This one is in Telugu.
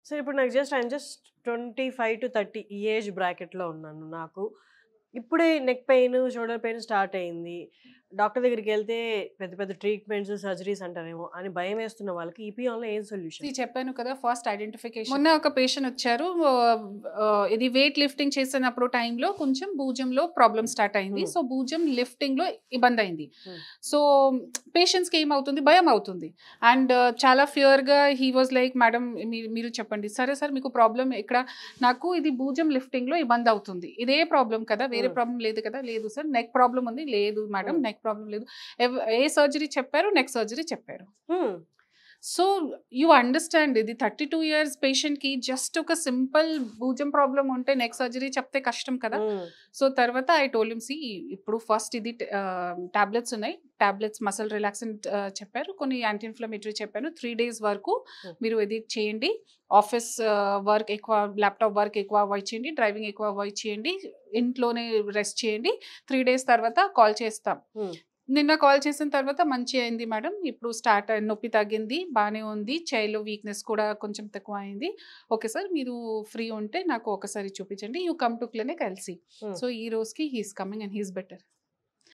సో ఇప్పుడు నాకు ఐయామ్ జస్ట్ 25-30 ఈ ఏజ్ బ్రాకెట్‌లో ఉన్నాను. నాకు ఇప్పుడే neck pain, shoulder pain start అయింది. డాక్టర్ దగ్గరికెళ్తే పెద్ద పెద్ద ట్రీట్మెంట్స్, సర్జరీస్ అంటారేమో అని భయమేస్తున్న వాళ్ళకి ఈపీఆన్‌లో ఏం సొల్యూషన్? చెప్పాను కదా, ఫస్ట్ ఐడెంటిఫికేషన్. మొన్న ఒక పేషెంట్ వచ్చారు, ఇది వెయిట్ లిఫ్టింగ్ చేసినప్పుడు టైంలో కొంచెం భుజంలో ప్రాబ్లమ్ స్టార్ట్ అయింది. సో భుజం లిఫ్టింగ్ లో ఇబ్బంది అయింది. సో పేషెంట్స్ కి ఏమవుతుంది, భయం అవుతుంది. అండ్ చాలా ఫియర్ గా హీ వాజ్ లైక్, మేడం మీరు చెప్పండి. సరే సార్, మీకు ప్రాబ్లం ఇక్కడ, నాకు ఇది భుజం లిఫ్టింగ్ లో ఇబ్బంది అవుతుంది. ఇదే ప్రాబ్లం కదా, వేరే ప్రాబ్లం లేదు కదా? లేదు సార్. నెక్ ప్రాబ్లం ఉంది? లేదు మేడం, నెక్ ప్రాబ్లం లేదు. ఏ సర్జరీ చెప్పారు? నెక్ సర్జరీ చెప్పారు. సో యూ అండర్స్టాండ్, ఇది 32 years పేషెంట్ కి జస్ట్ ఒక సింపుల్ భుజం ప్రాబ్లం ఉంటే నెక్ సర్జరీ చెప్తే కష్టం కదా. సో తర్వాత ఐ టోల్డ్ హిమ్, ఇప్పుడు ఫస్ట్ ఇది టాబ్లెట్స్ ఉన్నాయి, టాబ్లెట్స్ మసల్ రిలాక్సెంట్ చెప్పారు, కొన్ని యాంటీ ఇన్ఫ్లమేటరీ చెప్పాను. 3 days వరకు మీరు ఇది చేయండి. ఆఫీస్ వర్క్ ఎక్కువ, ల్యాప్టాప్ వర్క్ ఎక్కువ అవాయిడ్ చేయండి, డ్రైవింగ్ ఎక్కువ అవాయిడ్ చేయండి, ఇంట్లోనే రెస్ట్ చేయండి. 3 days తర్వాత కాల్ చేస్తాం. నిన్న కాల్ చేసిన తర్వాత మంచి అయింది మేడం, ఇప్పుడు స్టార్ట్ నొప్పి తగ్గింది, బాగానే ఉంది, చేయిలో వీక్నెస్ కూడా కొంచెం తక్కువ అయింది. ఓకే సార్, మీరు ఫ్రీ ఉంటే నాకు ఒకసారి చూపించండి, you come to clinic LC. So ఈ రోజుకి he's coming and he's better.